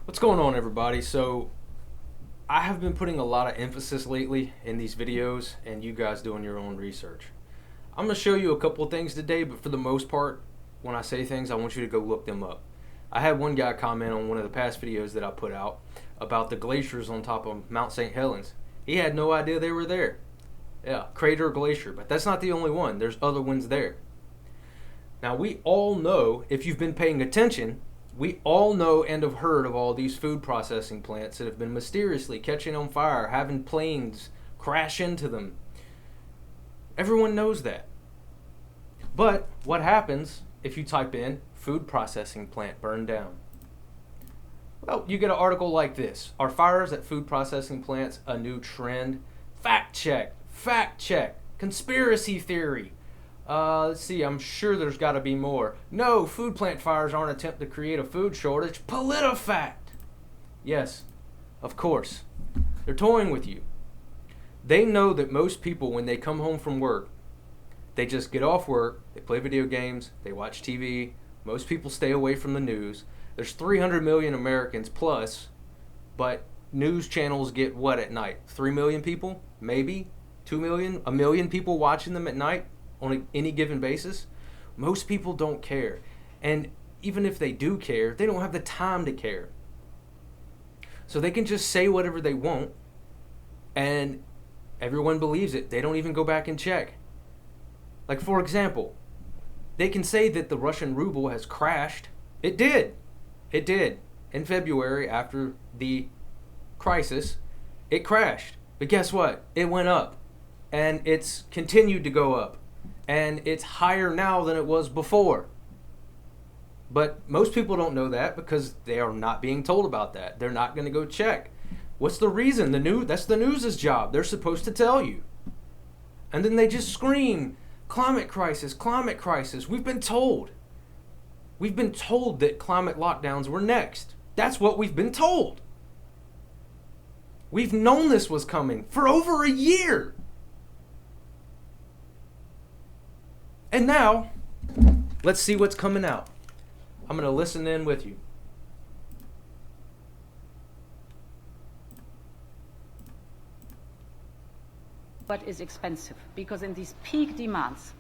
What's going on, everybody? So I have been putting a lot of emphasis lately in these videos and you guys doing your own research. I'm going to show you a couple of things today, but for the most part, when I say things, I want you to go look them up. I had one guy comment on one of the past videos that I put out about the glaciers on top of Mount St. Helens. He had no idea they were there. Yeah, Crater Glacier, but that's not the only one. There's other ones there. Now, we all know, if you've been paying attention, we all know and have heard of all these food processing plants that have been mysteriously catching on fire, having planes crash into them. Everyone knows that. But what happens if you type in food processing plant burned down? Well, you get an article like this. Are fires at food processing plants a new trend? Fact check. Fact check. Conspiracy theory. Let's see, I'm sure there's got to be more. No, food plant fires aren't an attempt to create a food shortage. PolitiFact. Yes, of course. They're toying with you. They know that most people, when they come home from work, they just get off work, they play video games, they watch TV. Most people stay away from the news. There's 300 million Americans plus, but news channels get what at night? 3 million people? Maybe? 2 million? A million people watching them at night? On any given basis. Most people don't care, and even if they do care, they don't have the time to care, so they can just say whatever they want and everyone believes it. They don't even go back and check. Like, for example, they can say that the Russian ruble has crashed. It did in February. After the crisis, it crashed, but guess what? It went up, and it's continued to go up. And it's higher now than it was before. But most people don't know that because they are not being told about that. They're not going to go check. What's the reason? That's the news's job. They're supposed to tell you. And then they just scream, climate crisis, climate crisis. We've been told. We've been told that climate lockdowns were next. That's what we've been told. We've known this was coming for over a year. And now, let's see what's coming out. I'm going to listen in with you. But is expensive, because in these peak demands,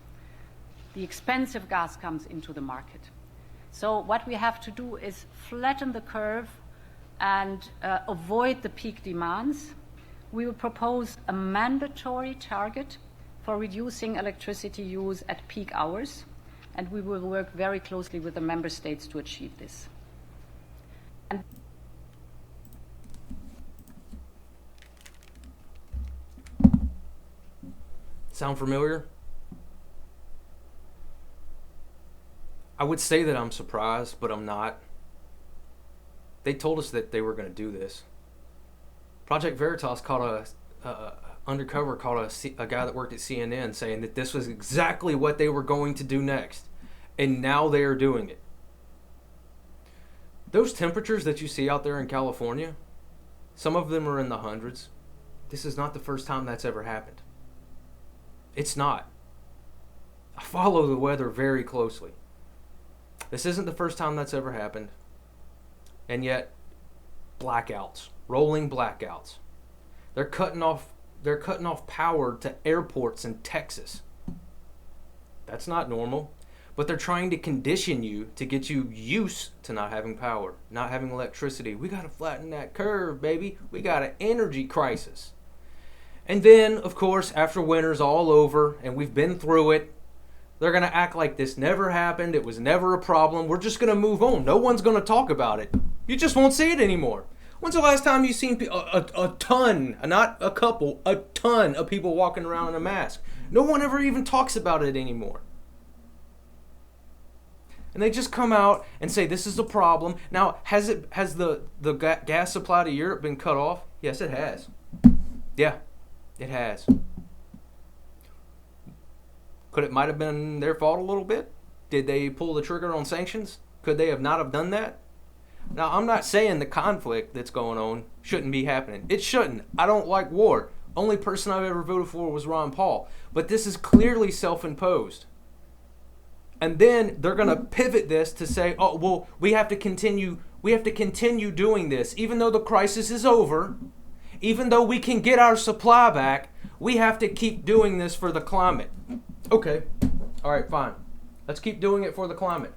the expensive gas comes into the market. So what we have to do is flatten the curve and avoid the peak demands. We will propose a mandatory target for reducing electricity use at peak hours, and we will work very closely with the member states to achieve this. And Sound familiar? I would say that I'm surprised, but I'm not. They told us that they were going to do this. Project Veritas caught undercover called a guy that worked at CNN saying that this was exactly what they were going to do next, and now they are doing it. Those temperatures that you see out there in California, some of them are in the hundreds. This is not the first time that's ever happened. It's not. I follow the weather very closely. This isn't the first time that's ever happened, and yet blackouts, rolling blackouts. They're cutting off power to airports in Texas. That's not normal. But they're trying to condition you to get you used to not having power, not having electricity. We got to flatten that curve, baby. We got an energy crisis. And then, of course, after winter's all over and we've been through it, they're going to act like this never happened. It was never a problem. We're just going to move on. No one's going to talk about it. You just won't see it anymore. When's the last time you've seen a ton, not a couple, a ton of people walking around in a mask? No one ever even talks about it anymore. And they just come out and say this is a problem. Now, has the gas supply to Europe been cut off? Yes, it has. Yeah, it has. Could it might have been their fault a little bit? Did they pull the trigger on sanctions? Could they have not have done that? Now, I'm not saying the conflict that's going on shouldn't be happening. It shouldn't. I don't like war. Only person I've ever voted for was Ron Paul. But this is clearly self-imposed. And then they're going to pivot this to say, oh, well, we have to continue We have to continue doing this. Even though the crisis is over, even though we can get our supply back, we have to keep doing this for the climate. Okay. All right, fine. Let's keep doing it for the climate.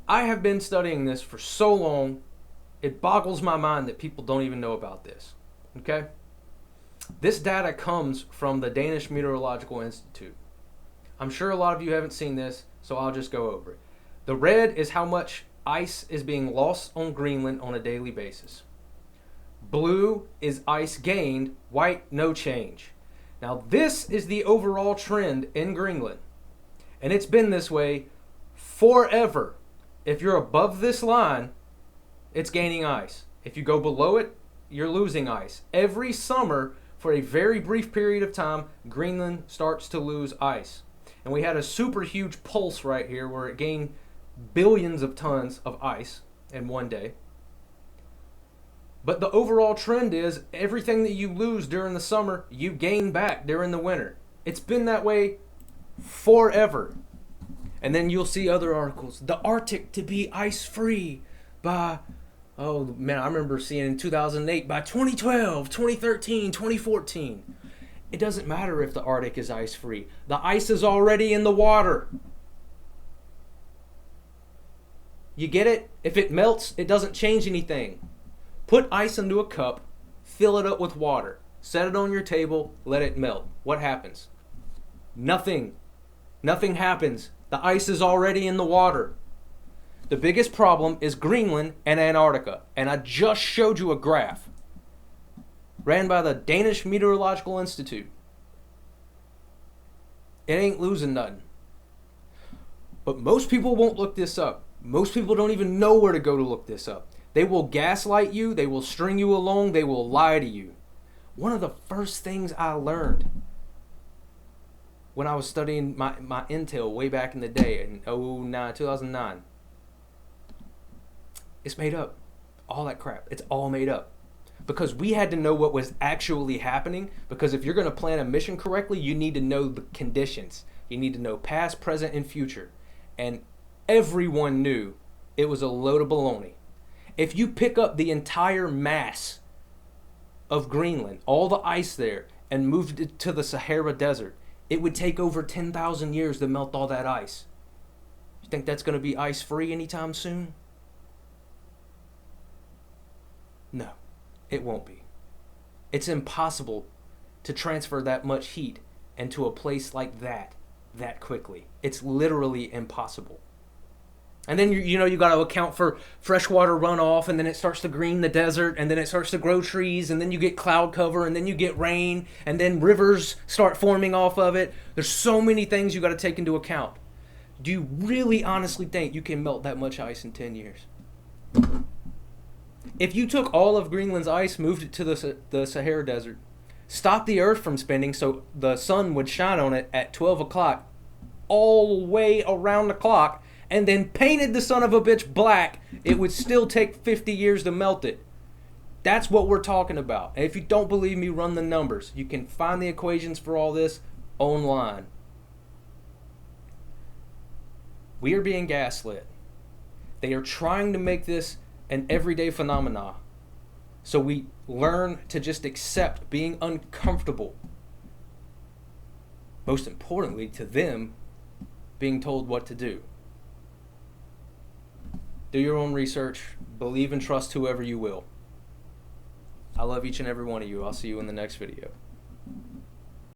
I have been studying this for so long, it boggles my mind that people don't even know about this. Okay? This data comes from the Danish Meteorological Institute. I'm sure a lot of you haven't seen this, so I'll just go over it. The red is how much ice is being lost on Greenland on a daily basis. Blue is ice gained, white, no change. Now this is the overall trend in Greenland. And it's been this way forever. If you're above this line, it's gaining ice. If you go below it, you're losing ice. Every summer, for a very brief period of time, Greenland starts to lose ice. And we had a super huge pulse right here where it gained billions of tons of ice in one day. But the overall trend is everything that you lose during the summer, you gain back during the winter. It's been that way forever. And then you'll see other articles. The Arctic to be ice-free by, oh man, I remember seeing in 2008, by 2012, 2013, 2014. It doesn't matter if the Arctic is ice-free. The ice is already in the water. You get it? If it melts, it doesn't change anything. Put ice into a cup, fill it up with water, set it on your table, let it melt. What happens? Nothing. Nothing happens. The ice is already in the water. The biggest problem is Greenland and Antarctica. And I just showed you a graph ran by the Danish Meteorological Institute. It ain't losing nothing. But most people won't look this up. Most people don't even know where to go to look this up. They will gaslight you. They will string you along. They will lie to you. One of the first things I learned when I was studying my intel way back in the day in 2009, it's made up. All that crap. It's all made up. Because we had to know what was actually happening. Because if you're going to plan a mission correctly, you need to know the conditions. You need to know past, present, and future. And everyone knew it was a load of baloney. If you pick up the entire mass of Greenland, all the ice there, and moved it to the Sahara Desert, it would take over 10,000 years to melt all that ice. You think that's going to be ice-free anytime soon? No, it won't be. It's impossible to transfer that much heat into a place like that quickly. It's literally impossible. And then you got to account for freshwater runoff, and then it starts to green the desert, and then it starts to grow trees, and then you get cloud cover, and then you get rain, and then rivers start forming off of it. There's so many things you got to take into account. Do you really honestly think you can melt that much ice in 10 years? If you took all of Greenland's ice, moved it to the Sahara Desert, stopped the Earth from spinning so the sun would shine on it at 12 o'clock all the way around the clock, and then painted the son of a bitch black, it would still take 50 years to melt it. That's what we're talking about. And if you don't believe me, run the numbers. You can find the equations for all this online. We are being gaslit. They are trying to make this an everyday phenomenon. So we learn to just accept being uncomfortable. Most importantly, to them, being told what to do. Do your own research. Believe and trust whoever you will. I love each and every one of you. I'll see you in the next video.